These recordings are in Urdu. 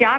4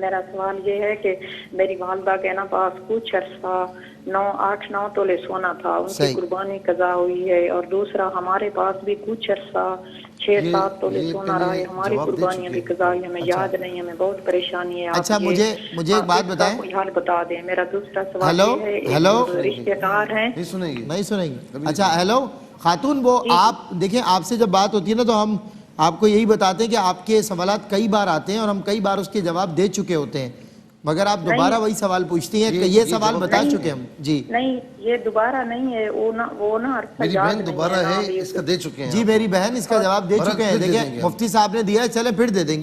میرا سوال یہ ہے کہ میری والدہ کے نا پاس کچھ عرصہ 8-9 تولے سونا تھا، ان کی صحیح۔ قربانی قضا ہوئی ہے، اور دوسرا ہمارے پاس بھی کچھ عرصہ 6-7 تولے سونا رہا ہے، ہماری قربانیاں بھی قضا ہوئی، ہمیں یاد نہیں، ہمیں بہت پریشانی ہے۔ اچھا مجھے ایک بات بتائیں، کوئی حل بتا دیں۔ میرا دوسرا سوال ہیلو یہ ہے، ہیلو رشتے دار ہیں، نہیں سنیں گے۔ اچھا ہیلو خاتون، وہ آپ دیکھیں آپ سے جب بات ہوتی ہے نا تو ہم آپ کو یہی بتاتے ہیں کہ آپ کے سوالات کئی بار آتے ہیں اور ہم کئی بار اس کے جواب دے چکے ہوتے ہیں، مگر آپ دوبارہ وہی سوال پوچھتی ہیں کہ یہ سوال بتا چکے ہم۔ جی نہیں یہ دوبارہ نہیں ہے، وہ نا عرصہ میری یاد بہن نہیں دوبارہ نا ہے، ابھی۔ اس کا دے چکے ہیں جی میری بہن اس کا جواب دے چکے ہیں، دیکھیں مفتی صاحب نے دیا ہے، چلیں پھر دے دیں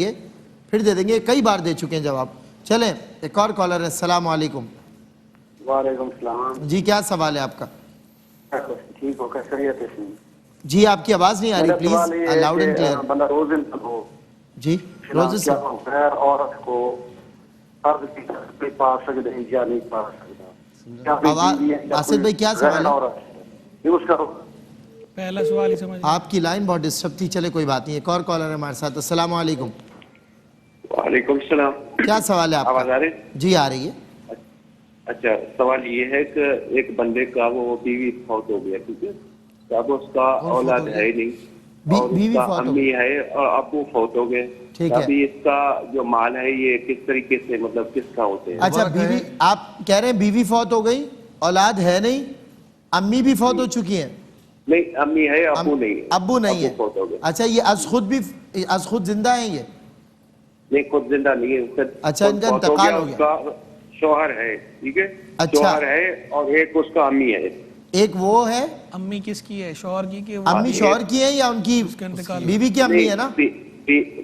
گے، کئی بار دے چکے ہیں جواب۔ چلیں ایک اور کالر ہے، السلام علیکم۔ وعلیکم السلام جی کیا سوال ہے آپ کا؟ ٹھیک ہو خیریت ہے؟ جی آپ کی آواز نہیں آ رہی، پلیز لاؤڈ اینڈ کلیئر۔ بندہ روز ہو جی روزہ سے غیر عورت کو فرض کی پا سکتے ہیں یا نہیں پا سکتا؟ آواز آصف بھائی کیا سوال ہے؟ اس کا پہلا سوال ہی سمجھ آپ کی لائن بہت ڈسٹرب تھی، چلے کوئی بات نہیں، ایک اور کالر ہے ہمارے ساتھ، السلام علیکم۔ وعلیکم السلام۔ کیا سوال ہے آپ آواز کا؟ آ رہی؟ جی آ رہی ہے۔ اچھا سوال یہ ہے کہ ایک بندے کا وہ بیوی فوت ہو گیا، ٹھیک ہے، تو اب اس کا اولاد ہے ہی نہیں، اور اس کا امی ہے اور ابو فوت ہو گئے، ابھی اس کا جو مال ہے یہ کس طریقے سے مطلب کس کا ہوتے ہیں؟ اچھا بیوی، آپ کہہ رہے ہیں بیوی فوت ہو گئی، اولاد ہے نہیں، امی بھی فوت ہو چکی ہیں؟ نہیں امی ہے، ابو نہیں، ابو نہیں ہے، فوت ہو گئے۔ اچھا یہ از خود زندہ ہیں یہ؟ نہیں خود زندہ نہیں ہے، اچھا ان کا انتقال ہو گیا، اس کا شوہر ہے، ٹھیک ہے، شوہر ہے اور ایک اس کا امی ہے۔ ایک وہ ہے، امی کس کی ہے؟ شوہر کی کہ امی شوہر کی ہے یا ان کی بیوی کی امی ہے نا؟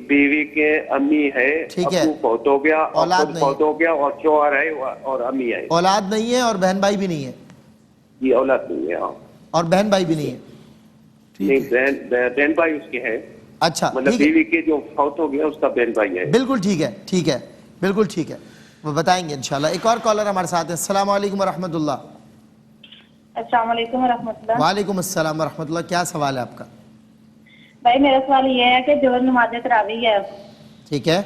بیوی کے امی ہے، ابو فوت ہو گیا، اولاد فوت ہو گیا، اور شوہر ہے اور امی ہے۔ اولاد نہیں ہے اور بہن بھائی بھی نہیں ہے؟ جی اولاد نہیں ہے اور بہن بھائی بھی نہیں ہے؟ نہیں بہن بھائی اس کے ہے، اچھا مطلب بیوی کے جو فوت ہو گیا اس کا بہن بھائی ہے۔ بالکل ٹھیک ہے، ٹھیک ہے، بالکل ٹھیک ہے، وہ بتائیں گے انشاءاللہ۔ ایک اور کالر ہمارے ساتھ ہے، السلام علیکم ورحمۃ اللہ۔ السلام علیکم ورحمۃ اللہ۔ وعلیکم السلام ورحمۃ اللہ، کیا سوال ہے آپ کا؟ بھائی میرا سوال یہ ہے کہ جو نماز تراویح ہے، ٹھیک ہے،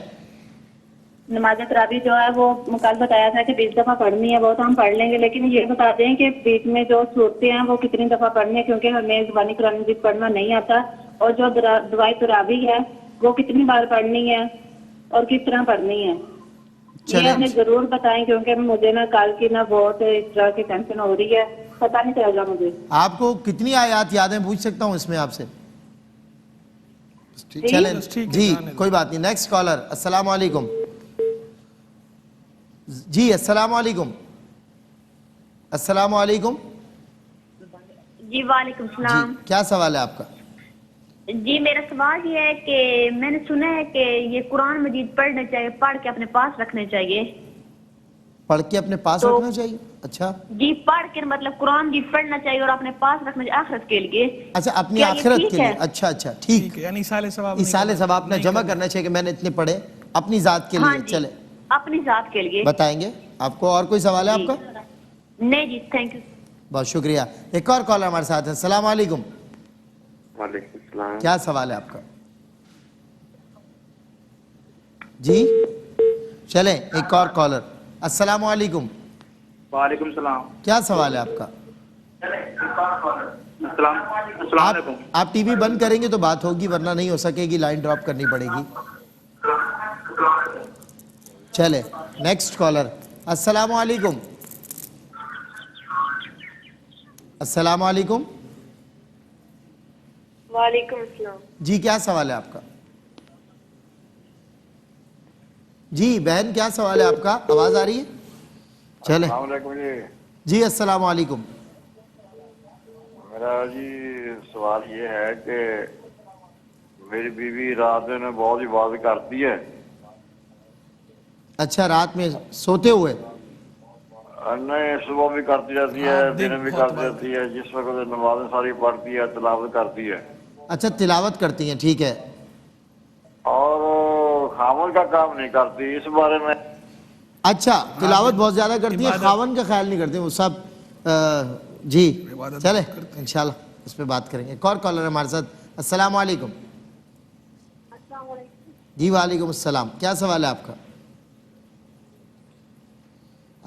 نماز تراویح جو ہے وہ کل بتایا تھا کہ 20 دفعہ پڑھنی ہے، وہ تو ہم پڑھ لیں گے، لیکن یہ بتا دیں کہ بیچ میں جو صورتیں ہیں وہ کتنی دفعہ پڑھنی ہے، کیونکہ ہمیں زبانی قرآن مجید پڑھنا نہیں آتا، اور جو دعائے تراویح ہے وہ کتنی بار پڑھنی ہے اور کس طرح پڑھنی ہے، یہ ہمیں ضرور بتائیں، کیونکہ مجھے نا کل کی نا بہت اس طرح کی ٹینشن ہو رہی ہے، پتہ نہیں چل رہا مجھے۔ آپ کو کتنی آیات یاد ہیں پوچھ سکتا ہوں اس میں آپ سے؟ چلیں جی کوئی بات نہیں، نیکسٹ کالر، السلام علیکم۔ جی السلام علیکم، السلام علیکم۔ جی وعلیکم السلام۔ کیا سوال ہے آپ کا؟ جی میرا سوال یہ ہے کہ میں نے سنا ہے کہ یہ قرآن مجید پڑھنا چاہیے، پڑھ کے اپنے پاس رکھنے چاہیے۔ پڑھ کے اپنے پاس رکھنا چاہیے؟ اچھا جی پڑھ کے مطلب قرآن مجید پڑھنا چاہیے اور اپنے پاس رکھنا چاہیے آخرت کے لیے۔ اچھا اپنی آخرت کے لیے، اچھا اچھا ٹھیک، یعنی ایصال ثواب اپنا جمع کرنا چاہیے کہ میں نے اتنے پڑھے اپنی ذات کے لیے۔ چلے اپنی ذات کے لیے بتائیں گے آپ کو۔ اور کوئی سوال ہے آپ کا؟ نہیں جی تھینک یو، بہت شکریہ۔ ایک اور کالر ہمارے ساتھ ہے، السلام علیکم۔ وعلیکم السلام۔ کیا سوال ہے آپ کا؟ جی چلیں ایک اور کالر، السلام علیکم۔ وعلیکم السلام۔ کیا سوال ہے آپ کا؟ السلام علیکم۔ آپ ٹی وی بند کریں گے تو بات ہوگی، ورنہ نہیں ہو سکے گی، لائن ڈراپ کرنی پڑے گی۔ چلے نیکسٹ کالر، السلام علیکم۔ السلام علیکم۔ وعلیکم السلام۔ جی کیا سوال ہے آپ کا؟ جی بہن کیا سوال ہے آپ کا؟ آواز آ رہی ہے؟ چلے السلام علیکم جی۔ جی السلام علیکم۔ میرا جی سوال یہ ہے کہ میری بیوی رات میں بہت عبادت کرتی ہے۔ اچھا رات میں سوتے ہوئے؟ نہیں صبح بھی کرتی رہتی ہے، دن بھی کرتی رہتی ہے، جس وقت نمازیں ساری پڑھتی ہے تلاوت کرتی ہے۔ اچھا تلاوت کرتی ہیں، ٹھیک ہے۔ اور خاون کا کام نہیں کرتی، اس بارے میں؟ اچھا تلاوت بہت زیادہ کرتی ہیں، خاون کا خیال نہیں کرتے وہ سب۔ جی چلے انشاءاللہ اس پہ بات کریں گے۔ ایک اور کالر ہمارے ساتھ، السلام علیکم۔ السلام علیکم۔ جی وعلیکم السلام، کیا سوال ہے آپ کا؟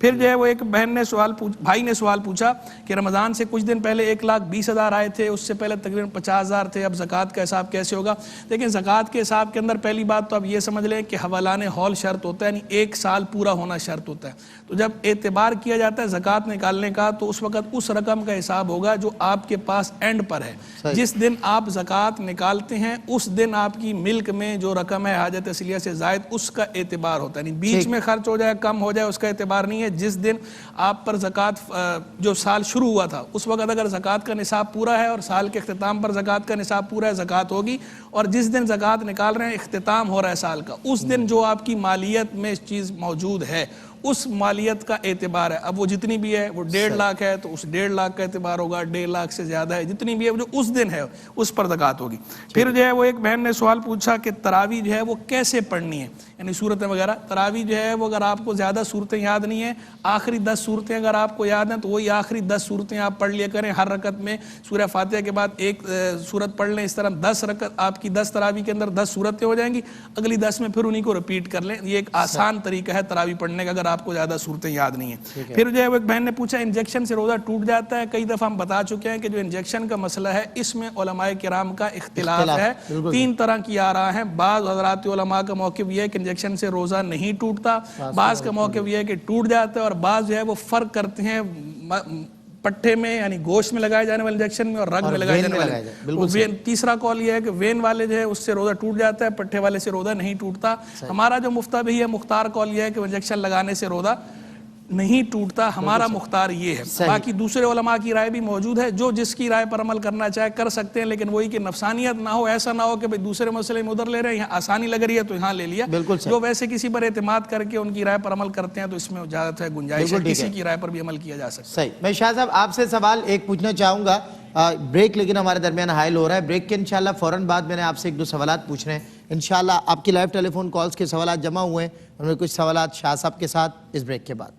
پھر جو ہے وہ ایک بہن نے بھائی نے سوال پوچھا کہ رمضان سے کچھ دن پہلے 1,20,000 آئے تھے, اس سے پہلے تقریباً 50,000 تھے, اب زکوٰۃ کا حساب کیسے ہوگا؟ دیکھیں زکوٰۃ کے حساب کے اندر پہلی بات تو آپ یہ سمجھ لیں کہ حوالان حول شرط ہوتا ہے, یعنی 1 سال پورا ہونا شرط ہوتا ہے. تو جب اعتبار کیا جاتا ہے زکوٰۃ نکالنے کا تو اس وقت اس رقم کا حساب ہوگا جو آپ کے پاس اینڈ پر ہے. جس دن آپ زکوٰۃ نکالتے ہیں اس دن آپ کی ملک میں جو رقم ہے حاجت اصلیہ سے زائد اس کا اعتبار ہوتا ہے, یعنی بیچ میں خرچ ہو جائے کم ہو جائے اس کا اعتبار نہیں ہے. جس دن آپ پر زکوٰۃ جو سال شروع ہوا تھا اس وقت اگر زکوٰۃ کا نصاب پورا ہے اور سال کے اختتام پر زکوٰۃ کا نصاب پورا ہے زکوٰۃ ہوگی, اور جس دن زکوٰۃ نکال رہے ہیں اختتام ہو رہا ہے سال کا, اس دن جو آپ کی مالیت میں چیز موجود ہے اس مالیت کا اعتبار ہے. اب وہ جتنی بھی ہے وہ 1.5 لاکھ ہے تو اس 1.5 لاکھ کا اعتبار ہوگا, 1.5 لاکھ سے زیادہ ہے جتنی بھی ہے جو اس دن ہے اس پر زکوٰۃ ہوگی. پھر جو ہے وہ ایک بہن نے سوال پوچھا کہ تراویح جو ہے وہ کیسے پڑھنی ہے, یعنی صورتیں وغیرہ. تراویح جو ہے وہ اگر آپ کو زیادہ صورتیں یاد نہیں ہیں, آخری 10 صورتیں اگر آپ کو یاد ہیں تو وہی آخری 10 صورتیں آپ پڑھ لیا کریں. ہر رکعت میں سورہ فاتحہ کے بعد ایک صورت پڑھ لیں, اس طرح 10 رکعت آپ کی 10 تراویح کے اندر 10 صورتیں ہو جائیں گی, اگلی 10 میں پھر انہیں کو رپیٹ کر لیں. یہ ایک آسان طریقہ ہے تراویح پڑھنے کا اگر آپ کو زیادہ صورتیں یاد نہیں ہے. پھر جو ہے وہ ایک بہن نے پوچھا انجیکشن سے روزہ ٹوٹ جاتا ہے. کئی دفعہ ہم بتا چکے ہیں کہ جو انجیکشن کا مسئلہ ہے اس میں علماء کرام کا اختلاف ہے, 3 طرح کی آراء ہیں. بعض حضرات علماء کا موقف یہ ہے کہ انجیکشن سے روزہ نہیں ٹوٹتا, بعض کا موقف یہ ہے کہ ٹوٹ جاتا ہے, اور بعض جو ہے وہ فرق کرتے ہیں پٹھے میں یعنی گوشت میں لگائے جانے والے انجیکشن میں اور رگ میں لگائے جانے والے. تیسرا قول یہ ہے کہ وین والے جو ہے اس سے روزہ ٹوٹ جاتا ہے, پٹھے والے سے روزہ نہیں ٹوٹتا. ہمارا جو مفتہ بھی ہے مختار قول یہ ہے کہ انجیکشن لگانے سے روزہ نہیں ٹوٹتا, ہمارا مختار یہ ہے. باقی دوسرے علماء کی رائے بھی موجود ہے, جو جس کی رائے پر عمل کرنا چاہے کر سکتے ہیں, لیکن وہی کہ نفسانیت نہ ہو, ایسا نہ ہو کہ دوسرے مسئلے میں ادھر لے رہے ہیں, یہاں آسانی لگ رہی ہے تو یہاں لے لیا. جو ویسے کسی پر اعتماد کر کے ان کی رائے پر عمل کرتے ہیں تو اس میں اجازت ہے, گنجائش ہے, کسی کی رائے پر بھی عمل کیا جا سکتا ہے. صحیح. میں شاہ صاحب آپ سے سوال ایک پوچھنا چاہوں گا, بریک لیکن ہمارے درمیان حائل ہو رہا ہے. بریک کے انشاءاللہ فوراً بعد میں نے آپ سے 1-2 سوالات پوچھنے ہیں. انشاءاللہ آپ کی لائیو ٹیلی فون کالز کے سوالات جمع ہوئے ہیں, ان میں کچھ سوالات شاہ صاحب کے ساتھ اس بریک کے بعد.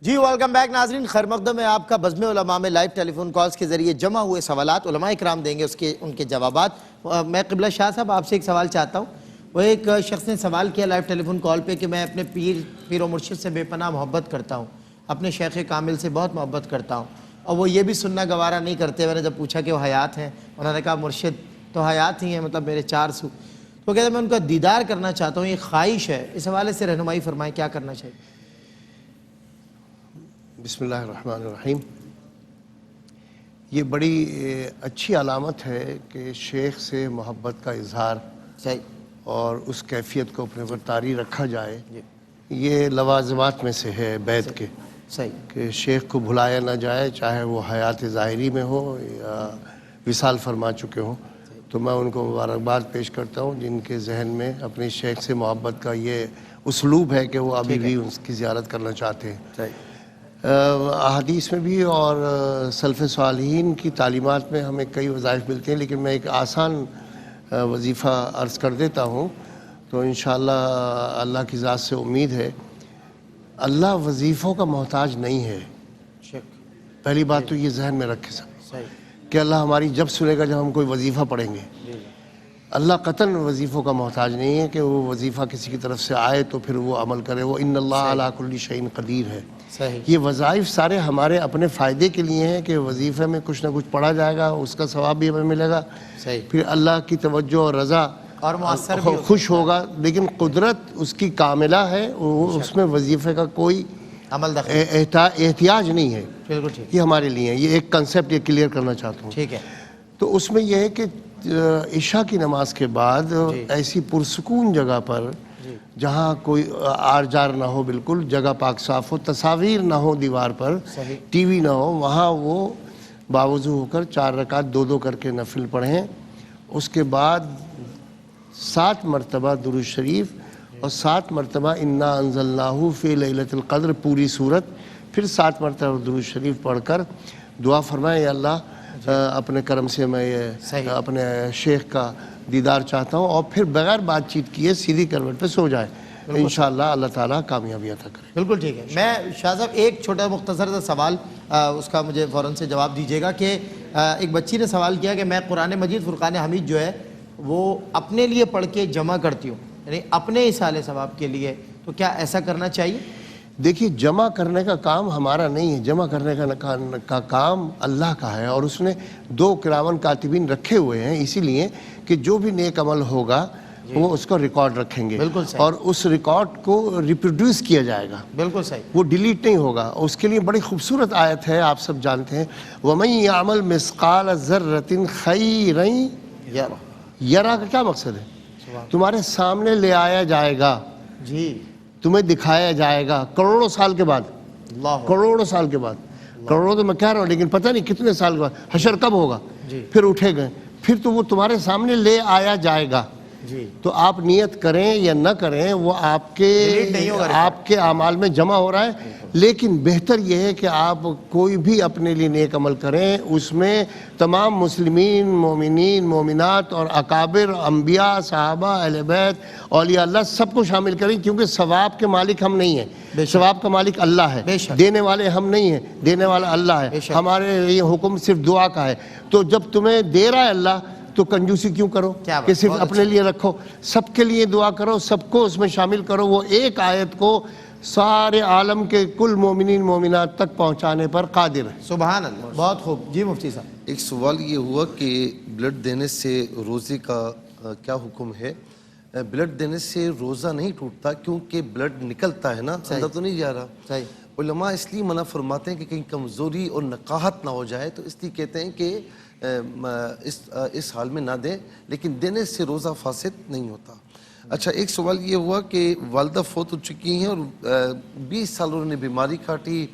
جی ویلکم بیک ناظرین, خیر مقدم میں آپ کا بزم علماء میں لائیو ٹیلی فون کالز کے ذریعے جمع ہوئے سوالات علماء اکرام دیں گے ان کے جوابات. میں قبلہ شاہ صاحب آپ سے ایک سوال چاہتا ہوں. وہ ایک شخص نے سوال کیا لائیو ٹیلی فون کال پہ کہ میں اپنے پیر و مرشد سے بے پناہ محبت کرتا ہوں, اپنے شیخ کامل سے بہت محبت کرتا ہوں, اور وہ یہ بھی سننا گوارا نہیں کرتے. میں نے جب پوچھا کہ وہ حیات ہیں, انہوں نے کہا مرشد تو حیات ہی ہیں, مطلب میرے 4 سو. تو کہتے ہیں میں ان کا دیدار کرنا چاہتا ہوں, یہ خواہش ہے. اس حوالے سے رہنمائی فرمائیں, کیا کرنا چاہیے؟ بسم اللہ الرحمن الرحیم. یہ بڑی اچھی علامت ہے کہ شیخ سے محبت کا اظہار اور اس کیفیت کو اپنے پر طاری رکھا جائے. یہ لوازمات میں سے ہے بیعت کے, کہ شیخ کو بھلایا نہ جائے, چاہے وہ حیات ظاہری میں ہو یا وصال فرما چکے ہوں. تو میں ان کو مبارکباد پیش کرتا ہوں جن کے ذہن میں اپنے شیخ سے محبت کا یہ اسلوب ہے کہ وہ ابھی بھی اس کی زیارت کرنا چاہتے ہیں. احادیث میں بھی اور سلف صالحین کی تعلیمات میں ہمیں کئی وظائف ملتے ہیں, لیکن میں ایک آسان وظیفہ عرض کر دیتا ہوں. تو انشاءاللہ اللہ کی ذات سے امید ہے, اللہ وظیفوں کا محتاج نہیں ہے. پہلی بات تو یہ ذہن میں رکھے سب کہ اللہ ہماری جب سنے گا جب ہم کوئی وظیفہ پڑھیں گے. اللہ قطعاً وظیفوں کا محتاج نہیں ہے کہ وہ وظیفہ کسی کی طرف سے آئے تو پھر وہ عمل کرے. وہ ان اللہ علی کل شیء قدیر ہے. یہ وظائف سارے ہمارے اپنے فائدے کے لیے ہیں کہ وظیفے میں کچھ نہ کچھ پڑھا جائے گا, اس کا ثواب بھی ہمیں ملے گا, پھر اللہ کی توجہ اور رضا اور خوش ہوگا. لیکن قدرت اس کی کاملہ ہے, اس میں وظیفے کا کوئی احتیاج نہیں ہے. یہ ہمارے لیے یہ ایک کنسپٹ یہ کلیئر کرنا چاہتا ہوں. تو اس میں یہ ہے کہ عشاء کی نماز کے بعد ایسی پرسکون جگہ پر جہاں کوئی آر جار نہ ہو, بالکل جگہ پاک صاف ہو, تصاویر نہ ہو دیوار پر, ٹی وی نہ ہو, وہاں وہ باوضو ہو کر 4 رکعت 2 کر کے نفل پڑھیں. اس کے بعد 7 مرتبہ درود شریف اور 7 مرتبہ انا انزلناہ فی لیلۃ القدر پوری صورت, پھر 7 مرتبہ درود شریف پڑھ کر دعا فرمائیں, یا اللہ اپنے کرم سے میں یہ اپنے شیخ کا دیدار چاہتا ہوں, اور پھر بغیر بات چیت کیے سیدھی کروٹ پہ سو جائیں. انشاءاللہ اللہ تعالیٰ کامیابی عطا کرے. بالکل ٹھیک ہے. میں شاہ صاحب ایک چھوٹا مختصر سا سوال, اس کا مجھے فوراً سے جواب دیجیے گا کہ ایک بچی نے سوال کیا کہ میں قرآن مجید فرقان حمید جو ہے وہ اپنے لیے پڑھ کے جمع کرتی ہوں, یعنی اپنے ایصال ثواب کے لیے، تو کیا ایسا کرنا چاہیے؟ دیکھیے جمع کرنے کا کام ہمارا نہیں ہے، جمع کرنے کا کام اللہ کا ہے، اور اس نے 2 کرامن کاتبین رکھے ہوئے ہیں اسی لیے کہ جو بھی نیک عمل ہوگا وہ اس کو ریکارڈ رکھیں گے، اور اس ریکارڈ کو ریپروڈیوس کیا جائے گا، بالکل صحیح، وہ ڈیلیٹ نہیں ہوگا۔ اس کے لیے بڑی خوبصورت آیت ہے، آپ سب جانتے ہیں، وَمَن يَعْمَلْ مِثْقَالَ ذَرَّةٍ خَيْرًا يَرَهُ۔ یرا کا کیا مقصد ہے؟ تمہارے سامنے لے آیا جائے گا، جی تمہیں دکھایا جائے گا کروڑوں سال کے بعد، کروڑوں سال کے بعد، کروڑوں تو میں کہہ رہا ہوں لیکن پتہ نہیں کتنے سال کے بعد، حشر کب ہوگا، پھر اٹھے گئے، پھر تو وہ تمہارے سامنے لے آیا جائے گا۔ تو آپ نیت کریں یا نہ کریں وہ آپ کے اعمال میں جمع ہو رہا ہے، لیکن بہتر یہ ہے کہ آپ کوئی بھی اپنے لیے نیک عمل کریں، اس میں تمام مسلمین، مومنین، مومنات اور اکابر، انبیاء، صحابہ، اہل بیت، اولیاء اللہ سب کو شامل کریں، کیونکہ ثواب کے مالک ہم نہیں ہیں، ثواب کا مالک اللہ ہے، دینے والے ہم نہیں ہیں، دینے والا اللہ ہے، ہمارے لیے حکم صرف دعا کا ہے۔ تو جب تمہیں دے رہا ہے اللہ تو کنجوسی کیوں کرو کہ صرف اپنے لیے رکھو، سب کے لیے دعا کرو، سب کو اس میں شامل کرو، وہ ایک آیت کو سارے عالم کے کل مومنین مومنات تک پہنچانے پر قادر ہے۔ سبحان اللہ، بہت خوب۔ جی مفتی صاحب، ایک سوال یہ ہوا کہ بلڈ دینے سے روزے کا کیا حکم ہے؟ بلڈ دینے سے روزہ نہیں ٹوٹتا کیونکہ بلڈ نکلتا ہے نا، اندر تو نہیں جا رہا۔ علماء اس لیے منع فرماتے ہیں کہ کہیں کمزوری اور نقاہت نہ ہو جائے، تو اس لیے کہتے ہیں کہ اس حال میں نہ دیں، لیکن دینے سے روزہ فاسد نہیں ہوتا۔ اچھا، ایک سوال یہ ہوا کہ والدہ فوت ہو چکی ہیں اور 20 سال انہوں نے بیماری کاٹی،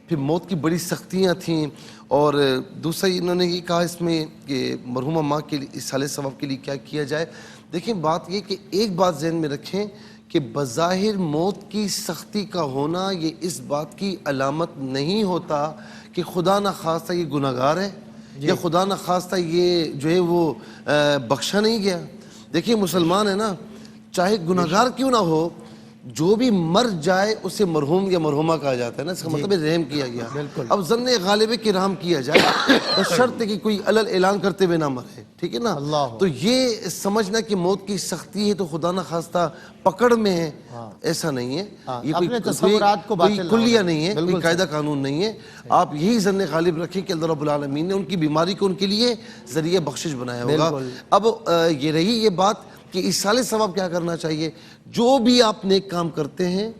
پھر موت کی بڑی سختیاں تھیں، اور دوسرا انہوں نے یہ کہا اس میں کہ مرحومہ ماں کے ایصال ثواب کے لیے کیا کیا جائے۔ دیکھیں بات یہ کہ ایک بات ذہن میں رکھیں کہ بظاہر موت کی سختی کا ہونا یہ اس بات کی علامت نہیں ہوتا کہ خدا نہ خواستہ یہ گناہ گار ہے یا خدا نہ خواستہ یہ جو ہے وہ بخشا نہیں گیا۔ دیکھیں مسلمان ہے نا، چاہے گناہ گار کیوں نہ ہو، جو بھی مر جائے اسے مرحوم یا مرحومہ کہا جاتا ہے نا، اس کا مطلب رحم کیا گیا۔ اب ظن غالب کہ رحم کیا جائے، بشرط کہ کوئی علل اعلان کرتے ہوئے نہ مرے، ٹھیک ہے نا۔ تو یہ سمجھنا کہ موت کی سختی ہے تو خدا نہ خواستہ پکڑ میں ہے، ایسا نہیں ہے، یہ کوئی کلیہ نہیں ہے، کوئی قاعدہ قانون نہیں ہے۔ آپ یہی ظن غالب رکھیں کہ اللہ رب العالمین نے ان کی بیماری کو ان کے لیے ذریعہ بخشش بنایا ہوگا۔ اب یہ رہی یہ بات کہ ایصال ثواب کیا کرنا چاہیے۔ جو بھی آپ نیک کام کرتے ہیں،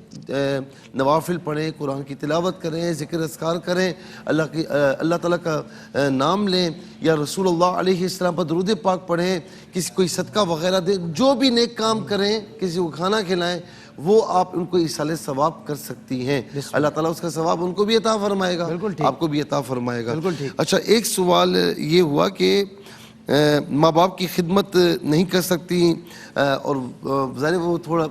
نوافل پڑھیں، قرآن کی تلاوت کریں، ذکر اذکار کریں، اللہ تعالیٰ کا نام لیں، یا رسول اللہ علیہ السلام پر درود پاک پڑھیں، کسی کوئی صدقہ وغیرہ دیں، جو بھی نیک کام کریں، کسی کو کھانا کھلائیں، وہ آپ ان کو ایصال ثواب کر سکتی ہیں۔ اللہ تعالیٰ اس کا ثواب ان کو بھی عطا فرمائے گا، آپ کو بھی عطا فرمائے گا۔ اچھا، ایک سوال یہ ہوا کہ ماں باپ کی خدمت نہیں کر سکتی، اور ظاہر وہ تھوڑا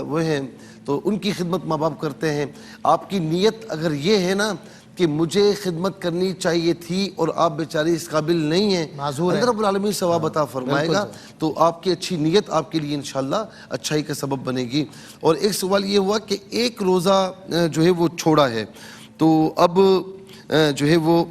وہ ہیں تو ان کی خدمت ماں باپ کرتے ہیں۔ آپ کی نیت اگر یہ ہے نا کہ مجھے خدمت کرنی چاہیے تھی اور آپ بیچاری اس قابل نہیں ہیں، اللہ رب العالمین ثواب عطا فرمائے گا، تو آپ کی اچھی نیت آپ کے لیے انشاءاللہ اچھائی کا سبب بنے گی۔ اور ایک سوال یہ ہوا کہ ایک روزہ جو ہے وہ چھوڑا ہے، تو اب جو ہے وہ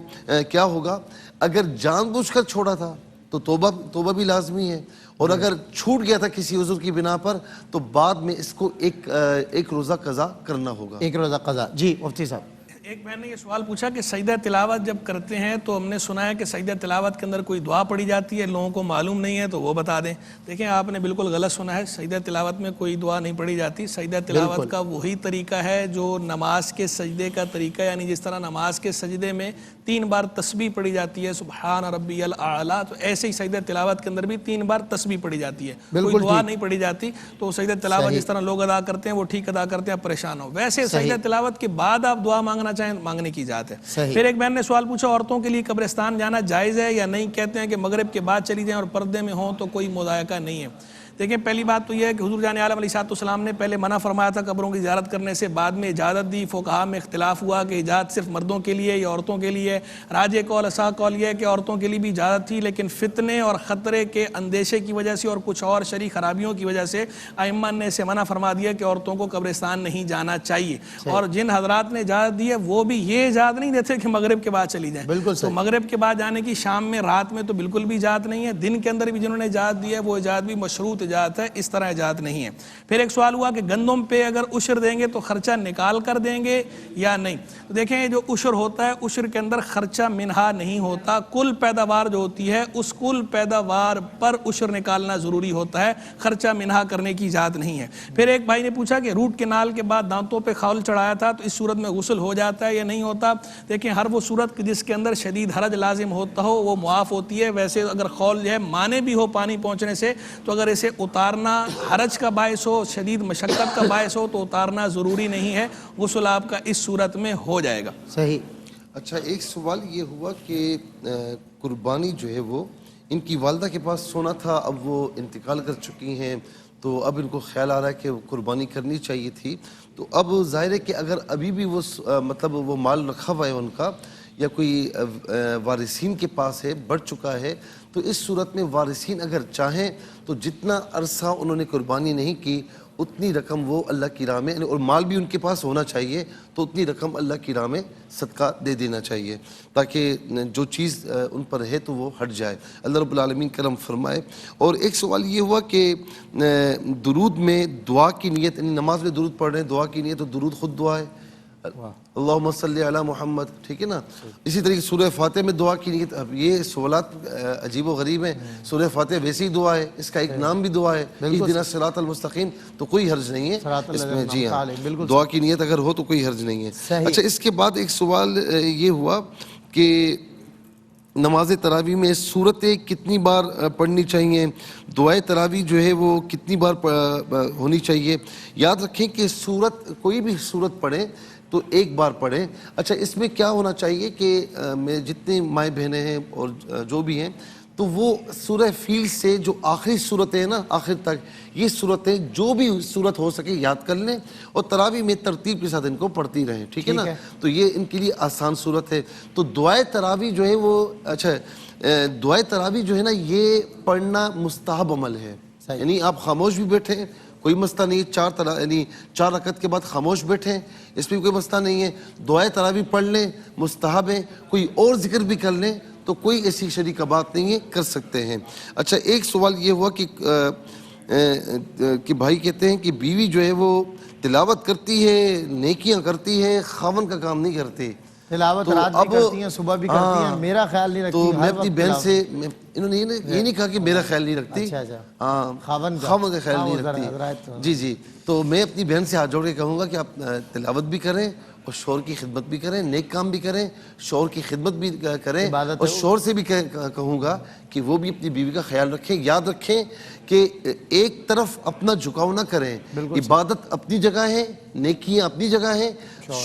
کیا ہوگا؟ اگر جان بوجھ کر چھوڑا تھا تو توبہ بھی لازمی ہے، اور اگر چھوٹ گیا تھا کسی عذر کی بنا پر تو بعد میں اس کو ایک روزہ قضا کرنا ہوگا۔ ایک روزہ قضا۔ جی مفتی صاحب، ایک بہن نے یہ سوال پوچھا کہ سجدہ تلاوت جب کرتے ہیں تو ہم نے سنا ہے کہ سجدہ تلاوت کے اندر کوئی دعا پڑھی جاتی ہے، لوگوں کو معلوم نہیں ہے تو وہ بتا دیں۔ دیکھیں آپ نے بالکل غلط سنا ہے، سجدہ تلاوت میں کوئی دعا نہیں پڑھی جاتی۔ سجدہ تلاوت کا وہی طریقہ ہے جو نماز کے سجدے کا طریقہ، یعنی جس طرح نماز کے سجدے میں 3 بار تسبیح پڑھی جاتی ہے، سبحان ربی الاعلیٰ، تو ایسے ہی سجدہ تلاوت کے اندر بھی 3 بار تسبیح پڑھی جاتی ہے، کوئی دعا نہیں پڑھی جاتی۔ تو سجدہ تلاوت جس طرح لوگ ادا کرتے ہیں وہ ٹھیک ادا کرتے ہیں، آپ پریشان ہو۔ ویسے سجدہ تلاوت کے بعد آپ دعا مانگنا چاہیں مانگنے کی اجازت ہے۔ پھر ایک بہن نے سوال پوچھا عورتوں کے لیے قبرستان جانا جائز ہے یا نہیں؟ کہتے ہیں کہ مغرب کے بعد چلی جائیں اور پردے میں ہوں تو کوئی مضائقہ نہیں ہے۔ دیکھیں پہلی بات تو یہ ہے کہ حضور جان عالم علیہ السلام نے پہلے منع فرمایا تھا قبروں کی زیارت کرنے سے، بعد میں اجازت دی۔ فقہاء میں اختلاف ہوا کہ اجازت صرف مردوں کے لیے یا عورتوں کے لیے۔ راجح قول اصح قول یہ ہے کہ عورتوں کے لیے بھی اجازت تھی، لیکن فتنے اور خطرے کے اندیشے کی وجہ سے اور کچھ اور شرعی خرابیوں کی وجہ سے ائمہ نے اسے منع فرما دیا کہ عورتوں کو قبرستان نہیں جانا چاہیے۔ اور جن حضرات نے اجازت دی ہے وہ بھی یہ اجازت نہیں دیتے کہ مغرب کے بعد چلی جائیں، تو مغرب کے بعد جانے کی شام میں رات میں تو بالکل بھی اجازت نہیں ہے۔ دن کے اندر بھی جنہوں نے اجازت دی ہے وہ اجازت بھی مشروط اجازت ہے, اس طرح اجازت نہیں ہے. پھر ایک سوال ہوا کہ گندم پہ اگر عشر دیں گے تو خرچہ نکال کر دیں گے یا نہیں. تو دیکھیں جو عشر ہوتا ہے, عشر کے اندر خرچہ منہا نہیں ہوتا, کل پیداوار جو ہوتی ہے اس کل پیداوار پر عشر نکالنا ضروری ہوتا ہے, خرچہ منہا کرنے کی اجازت نہیں ہے. پھر ایک بھائی نے پوچھا کہ روٹ کنال کے بعد دانتوں پہ خول چڑھایا تھا تو اس صورت میں غسل ہو جاتا ہے یا نہیں ہوتا. دیکھیں ہر وہ صورت جس کے اندر شدید حرج لازم ہوتا ہو وہ معاف ہوتی ہے. ویسے اگر خول جو ہے مانے بھی ہو پانی پہنچنے سے تو اگر اسے اتارنا حرج کا باعث ہو, شدید مشقت کا باعث ہو تو اتارنا ضروری نہیں ہے, غسل آپ کا اس صورت میں ہو جائے گا. صحیح. اچھا ایک سوال یہ ہوا کہ قربانی جو ہے وہ ان کی والدہ کے پاس سونا تھا, اب وہ انتقال کر چکی ہیں, تو اب ان کو خیال آ رہا ہے کہ قربانی کرنی چاہیے تھی. تو اب ظاہر ہے کہ اگر ابھی بھی وہ مطلب وہ مال رکھا ہوا ہے ان کا یا کوئی وارثین کے پاس ہے, بڑھ چکا ہے, تو اس صورت میں وارثین اگر چاہیں تو جتنا عرصہ انہوں نے قربانی نہیں کی اتنی رقم وہ اللہ کی راہ میں, اور مال بھی ان کے پاس ہونا چاہیے, تو اتنی رقم اللہ کی راہ میں صدقہ دے دینا چاہیے تاکہ جو چیز ان پر ہے تو وہ ہٹ جائے. اللہ رب العالمین کرم فرمائے. اور ایک سوال یہ ہوا کہ درود میں دعا کی نیت, یعنی نماز میں درود پڑھ رہے ہیں, دعا کی نیت, تو درود خود دعا ہے, اللہم صلی علی محمد, ٹھیک ہے نا. اسی طریقے سورہ فاتح میں دعا کی نیت. اب یہ سوالات عجیب و غریب ہیں. سورہ فاتح ویسی ہی دعا ہے, اس کا ایک نام بھی دعا ہے, اہدنا الصراط المستقیم, تو کوئی حرج نہیں ہے اس میں. جی ہاں, دعا کی نیت اگر ہو تو کوئی حرج نہیں ہے. اچھا اس کے بعد ایک سوال یہ ہوا کہ نماز تراویح میں سورتیں کتنی بار پڑھنی چاہیے, دعائے تراویح جو ہے وہ کتنی بار ہونی چاہیے. یاد رکھیں کہ سورت کوئی بھی سورت پڑھیں تو ایک بار پڑھیں. اچھا اس میں کیا ہونا چاہیے کہ میں جتنے مائیں بہنیں ہیں اور جو بھی ہیں تو وہ سورہ فیل سے جو آخری صورتیں ہیں نا آخر تک, یہ صورتیں جو بھی صورت ہو سکے یاد کر لیں اور تراویح میں ترتیب کے ساتھ ان کو پڑھتی رہیں, ٹھیک ہے نا. تو یہ ان کے لیے آسان صورت ہے. تو دعائے تراویح جو ہے وہ, اچھا دعائے تراویح جو ہے نا یہ پڑھنا مستحب عمل ہے, یعنی آپ خاموش بھی بیٹھیں کوئی مسئلہ نہیں ہے, یعنی 4 رکعت کے بعد خاموش بیٹھیں, اس میں کوئی مسئلہ نہیں ہے. دعائے تراویح پڑھ لیں, مستحب ہے. کوئی اور ذکر بھی کر لیں تو کوئی ایسی شریک بات نہیں ہے, کر سکتے ہیں. اچھا ایک سوال یہ ہوا کہ بھائی کہتے ہیں کہ بیوی جو ہے وہ تلاوت کرتی ہے, نیکیاں کرتی ہے, خاوند کا کام نہیں کرتی. تلاوت رات بھی کرتی ہیں, صبح بھی کرتی ہیں, میرا خیال نہیں رکھتی. تو میں اپنی بہن سے, انہوں نے یہ نہیں کہا کہ میرا خیال نہیں رکھتی, ہاں خاوند کا خیال نہیں رکھتی. جی جی, تو میں اپنی بہن سے ہاتھ جوڑ کے کہوں گا کہ آپ تلاوت بھی کریں اور شوہر کی خدمت بھی کریں, نیک کام بھی کریں, شوہر کی خدمت بھی کریں, اور شوہر سے بھی کہوں گا کہ وہ بھی اپنی بیوی کا خیال رکھیں. یاد رکھیں کہ ایک طرف اپنا جھکاؤ نہ کریں, عبادت اپنی جگہ ہے, نیکیاں اپنی جگہ ہیں,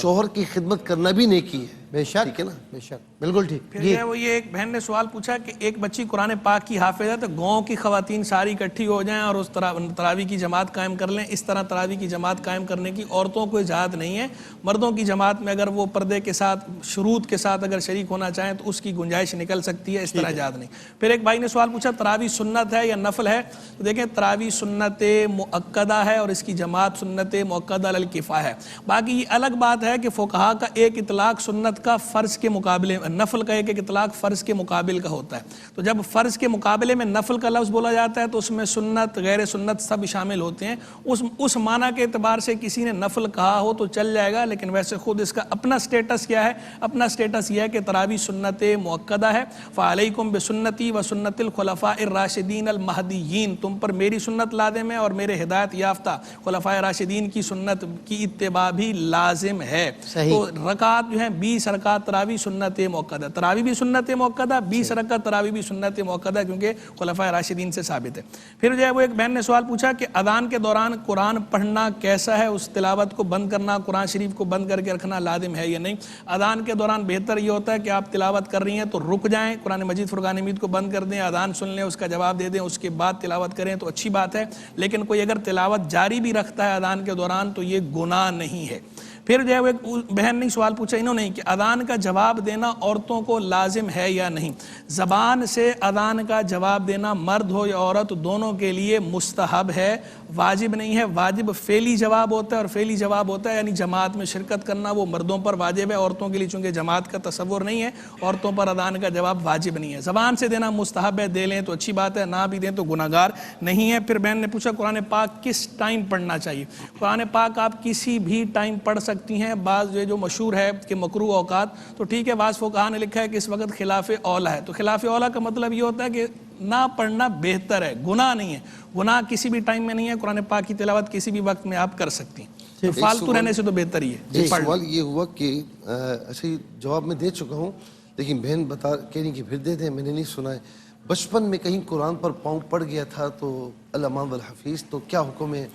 شوہر کی خدمت کرنا بھی نیکی ہے. بے شک, ٹھیک ہے نا, بے شک, بالکل ٹھیک. پھر جو ہے وہ یہ ایک بہن نے سوال پوچھا کہ ایک بچی قرآن پاک کی حافظ ہے, تو گاؤں کی خواتین ساری اکٹھی ہو جائیں اور اس طرح تراویح کی جماعت قائم کر لیں. اس طرح تراویح کی جماعت قائم کرنے کی عورتوں کو اجازت نہیں ہے. مردوں کی جماعت میں اگر وہ پردے کے ساتھ, شروط کے ساتھ اگر شریک ہونا چاہیں تو اس کی گنجائش نکل سکتی ہے, اس طرح اجازت نہیں. پھر ایک بھائی نے سوال پوچھا تراویح سنت ہے یا نفل ہے. تو دیکھیں تراویح سنت مؤکدہ ہے اور اس کی جماعت سنت مؤکدہ علی الکفایہ ہے. باقی یہ الگ بات ہے کہ فقہا کا ایک اطلاق سنت کا فرض کے مقابلے, نفل کا ایک اطلاق فرض کے مقابل کا ہوتا ہے. تو جب فرض کے مقابلے میں نفل کا لفظ بولا جاتا ہے تو اس میں سنت غیر سنت سب شامل ہوتے ہیں. اس معنی کے اعتبار سے کسی نے نفل کہا ہو تو چل جائے گا, لیکن ویسے خود اس کا اپنا سٹیٹس کیا ہے, اپنا سٹیٹس یہ ہے کہ تراویح سنت مؤکدہ ہے. فعلیکم بسنتی و سنت الخلفاء الراشدین المہدیین, تم پر میری سنت لازم ہے اور میرے ہدایت یافتہ خلفاء راشدین کی سنت کی اتباع بھی لازم ہے. تو رکعت جو ہیں 20 رکعت تراویح سنت مؤکدہ, تراویح بھی سنت مؤکدہ, 20 رکعت تراویح بھی سنت مؤکدہ, کیونکہ خلفاء راشدین سے ثابت ہے. پھر جو ہے وہ ایک بہن نے سوال پوچھا کہ اذان کے دوران قرآن پڑھنا کیسا ہے, اس تلاوت کو بند کرنا, قرآن شریف کو بند کر کے رکھنا لازم ہے یا نہیں. اذان کے دوران بہتر یہ ہوتا ہے کہ آپ تلاوت کر رہی ہیں تو رک جائیں, قرآن مجید فرقان حمید کو بند کر دیں, اذان سن لیں, اس کا جواب دے دیں, اس کے بعد تلاوت کریں تو اچھی بات ہے. لیکن کوئی اگر تلاوت جاری بھی رکھتا ہے اذان کے دوران تو یہ گناہ نہیں ہے. پھر جو ہے وہ ایک بہن نے سوال پوچھا انہوں نے کہ اذان کا جواب دینا عورتوں کو لازم ہے یا نہیں؟ زبان سے اذان کا جواب دینا مرد ہو یا عورت دونوں کے لیے مستحب ہے، واجب نہیں ہے۔ واجب فعلی جواب ہوتا ہے اور فعلی جواب ہوتا ہے یعنی جماعت میں شرکت کرنا، وہ مردوں پر واجب ہے، عورتوں کے لیے چونکہ جماعت کا تصور نہیں ہے عورتوں پر اذان کا جواب واجب نہیں ہے۔ زبان سے دینا مستحب ہے، دے لیں تو اچھی بات ہے، نہ بھی دیں تو گناہگار نہیں ہے۔ پھر بہن نے پوچھا قرآن پاک کس ٹائم پڑھنا چاہیے؟ قرآن پاک آپ کسی بھی ٹائم پڑھ سکتی ہیں۔ بعض جو مشہور ہے کہ مکروہ اوقات، تو ٹھیک ہے، بعض فقہاء نے لکھا ہے کہ اس وقت خلاف اولیٰ ہے، تو خلاف اولیٰ کا مطلب یہ ہوتا ہے کہ نہ پڑھنا بہتر ہے، گناہ نہیں ہے، گناہ کسی بھی ٹائم میں نہیں ہے، قرآن پاک کی تلاوت کسی بھی وقت میں آپ کر سکتی ہیں، فالتو رہنے سے تو بہتر ہی ہے۔ ایک سوال یہ ہوا کہ اچھا جواب میں دے چکا ہوں لیکن بہن کہہ رہی کہ پھر دے دیں، میں نے نہیں سنا ہے۔ بچپن میں کہیں قرآن پر پاؤں پڑ گیا تھا تو الامان والحفیظ، تو کیا حکم ہے؟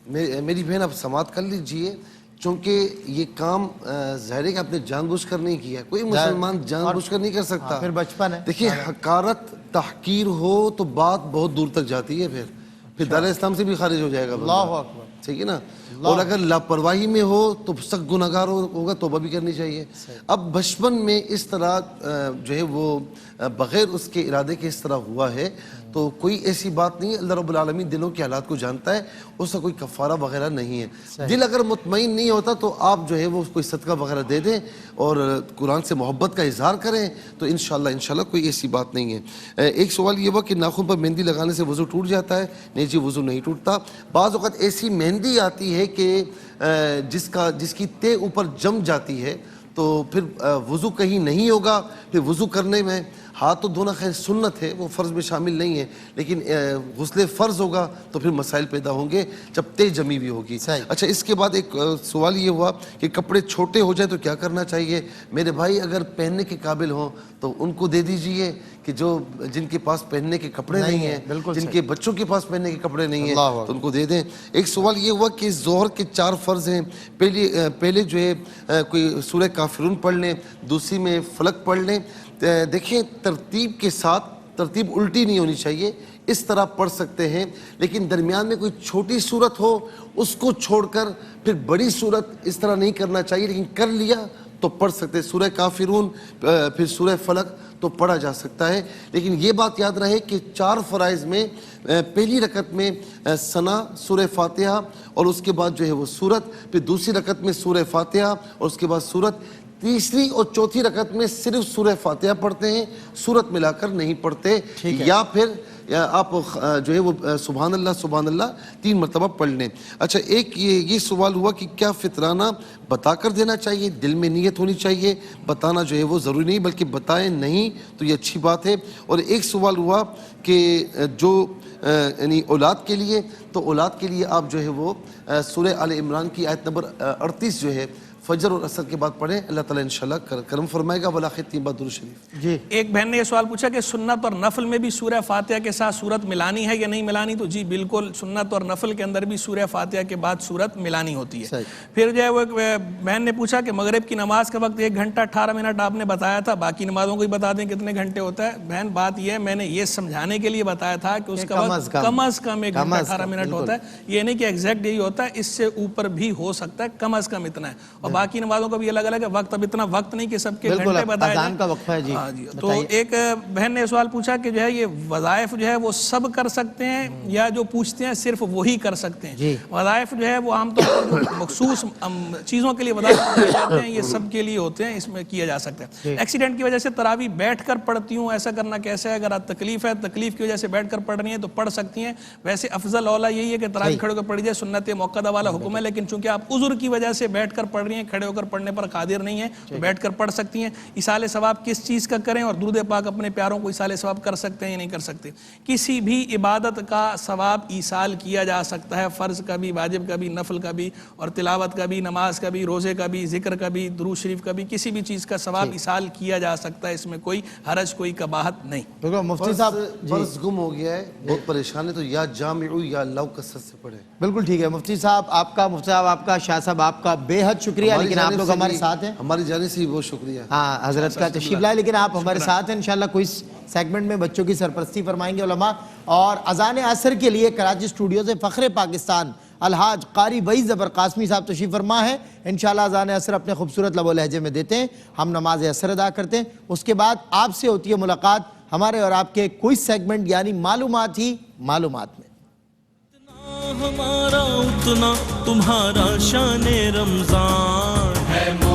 میری بہن آپ سماعت کر لیجئے، چونکہ یہ کام ظاہر ہے کہ آپ نے جان بوجھ کر نہیں کیا، کوئی مسلمان جان بوجھ کر نہیں کر سکتا۔ پھر بچپن ہے، دیکھیے حقارت تحقیر ہو تو بات بہت دور تک جاتی ہے، پھر دار اسلام سے بھی خارج ہو جائے گا بندہ، اللہ اکبر، ٹھیک ہے نا؟ اور اگر لاپرواہی میں ہو تو سخت گناہگار ہوگا، توبہ بھی کرنی چاہیے۔ اب بچپن میں اس طرح جو ہے وہ بغیر اس کے ارادے کے اس طرح ہوا ہے تو کوئی ایسی بات نہیں ہے، اللہ رب العالمین دلوں کے حالات کو جانتا ہے، اس کا کوئی کفارہ وغیرہ نہیں ہے۔ دل اگر مطمئن نہیں ہوتا تو آپ جو ہے وہ کوئی صدقہ وغیرہ دے دیں اور قرآن سے محبت کا اظہار کریں تو انشاءاللہ کوئی ایسی بات نہیں ہے۔ ایک سوال یہ ہوا کہ ناخن پر مہندی لگانے سے وضو ٹوٹ جاتا ہے؟ نہیں جی، وضو نہیں ٹوٹتا۔ بعض اوقات ایسی مہندی آتی ہے کہ جس کی تہ اوپر جم جاتی ہے تو پھر وضو کہیں نہیں ہوگا، پھر وضو کرنے میں ہاتھ تو دھونا خیر سنت ہے، وہ فرض میں شامل نہیں ہے، لیکن غسل فرض ہوگا تو پھر مسائل پیدا ہوں گے جب تہ جمی بھی ہوگی۔ اچھا اس کے بعد ایک سوال یہ ہوا کہ کپڑے چھوٹے ہو جائے تو کیا کرنا چاہیے؟ میرے بھائی اگر پہننے کے قابل ہوں تو ان کو دے دیجئے، کہ جن کے پاس پہننے کے کپڑے نہیں ہیں، جن کے بچوں کے پاس پہننے کے کپڑے نہیں ہیں تو ان کو دے دیں۔ ایک سوال یہ ہوا کہ ظہر کے 4 فرض ہیں، پہلے جو ہے کوئی سورہ کافرون پڑھ لیں، دوسری میں فلق پڑھ لیں۔ دیکھیں ترتیب کے ساتھ، ترتیب الٹی نہیں ہونی چاہیے، اس طرح پڑھ سکتے ہیں، لیکن درمیان میں کوئی چھوٹی صورت ہو اس کو چھوڑ کر پھر بڑی صورت اس طرح نہیں کرنا چاہیے، لیکن کر لیا تو پڑھ سکتے، سورہ کافرون پھر سورہ فلق تو پڑھا جا سکتا ہے۔ لیکن یہ بات یاد رہے کہ 4 فرائض میں پہلی رکعت میں ثنا سورہ فاتحہ اور اس کے بعد جو ہے وہ سورت، پھر دوسری رکعت میں سورہ فاتحہ اور اس کے بعد سورت، تیسری اور چوتھی رکعت میں صرف سورہ فاتحہ پڑھتے ہیں، سورت ملا کر نہیں پڑھتے، یا پھر آپ جو ہے وہ سبحان اللہ 3 مرتبہ پڑھ لیں۔ اچھا ایک یہ سوال ہوا کہ کیا فطرانہ بتا کر دینا چاہیے؟ دل میں نیت ہونی چاہیے، بتانا جو ہے وہ ضروری نہیں، بلکہ بتائیں نہیں تو یہ اچھی بات ہے۔ اور ایک سوال ہوا کہ جو یعنی اولاد کے لیے، تو اولاد کے لیے آپ جو ہے وہ سورہ آل عمران کی آیت نمبر 38 جو ہے فجر اور عصر کے بعد پڑھیں، اللہ تعالیٰ انشاءاللہ کرم فرمائے گا۔ ولاخر 3 بار درود شریف۔ جی ایک بہن نے یہ سوال پوچھا کہ سنت اور نفل میں بھی سورہ فاتحہ کے ساتھ سورت ملانی ہے یا نہیں ملانی؟ تو جی بالکل، سنت اور نفل کے اندر بھی سورہ فاتحہ کے بعد سورت ملانی ہوتی ہے۔ پھر جو ہے وہ بہن نے پوچھا کہ مغرب کی نماز کا وقت 1 گھنٹہ 18 منٹ آپ نے بتایا تھا، باقی نمازوں کو ہی بتا دیں کتنے گھنٹے ہوتا ہے؟ بہن بات یہ ہے، میں نے یہ سمجھانے کے لیے بتایا تھا کہ اس کا وقت کم از کم 1 گھنٹہ 18 منٹ ہوتا ہے، یہ نہیں کہ ایگزیکٹ یہی ہوتا ہے، اس سے اوپر بھی ہو سکتا ہے، کم از کم اتنا ہے۔ اور باقی نمازوں کا بھی الگ الگ ہے وقت، اب اتنا وقت نہیں کہ سب کے گھنٹے بتائے جائیں۔ کا وقفہ ہے جی تو ایک بہن نے سوال پوچھا کہ جو ہے یہ وظائف جو ہے وہ سب کر سکتے ہیں یا جو پوچھتے ہیں صرف وہی کر سکتے ہیں؟ وظائف جو ہے وہ عام طور پر جو مخصوص چیزوں کے لیے وظائف کہتے ہیں یہ سب کے لیے ہوتے ہیں، اس میں کیا جا سکتا ہے۔ ایکسیڈنٹ کی وجہ سے تراویح بیٹھ کر پڑھتی ہوں، ایسا کرنا کیسے ہے؟ اگر تکلیف ہے، تکلیف کی وجہ سے بیٹھ کر پڑھ رہی ہیں تو پڑھ سکتی ہیں، ویسے افضل اولا یہی ہے کہ تراویح کھڑے ہو کر پڑھی جائے، سنت موقدہ والا حکم ہے، لیکن چونکہ آپ عذر کی وجہ سے بیٹھ کر پڑھ رہی ہیں، کھڑے ہو کر پڑھنے پر قادر نہیں ہیں تو بیٹھ کر پڑھ سکتی ہیں۔ ایصال ثواب کس چیز کا کریں اور درود پاک اپنے پیاروں کو ایصال ثواب کر سکتے ہیں یا نہیں کر سکتے؟ کسی بھی عبادت کا ثواب ایصال کیا جا سکتا ہے، فرض کا بھی، واجب کا بھی، نفل کا بھی، اور تلاوت کا بھی، نماز کا بھی، روزے کا بھی، ذکر کا بھی، درود شریف کا بھی، کسی بھی چیز کا ثواب ایصال کیا جا سکتا ہے، اس میں کوئی حرج، کوئی کباہت نہیں۔ بالکل مفتی صاحب فرض گم ہو گیا ہے، بہت پریشان ہے تو یا جامع یا اللہ کثرت سے پڑھیں۔ بالکل ٹھیک ہے مفتی صاحب آپ کا، مفتی صاحب آپ کا، شاہ صاحب آپ کا بے حد شکریہ، لیکن آپ لوگ ہمارے ساتھ ہیں، ہماری جانب سے بہت شکریہ۔ ہاں حضرت کا تشریف لائے، لیکن آپ ہمارے ساتھ ہیں انشاءاللہ، کوئی سیگمنٹ میں بچوں کی سرپرستی فرمائیں گے علماء، اور اذان عصر کے لیے کراچی اسٹوڈیو سے فخر پاکستان الحاج قاری وحید ظفر قاسمی صاحب تشریف فرما ہے. انشاءاللہ اذان عصر اپنے خوبصورت لب و لہجے میں دیتے ہیں, ہم نماز عصر ادا کرتے ہیں, اس کے بعد آپ سے ہوتی ہے ملاقات ہمارے اور آپ کے کوئی سیگمنٹ یعنی معلومات ہی معلومات میں. ہمارا اتنا تمہارا شان رمضان ہے.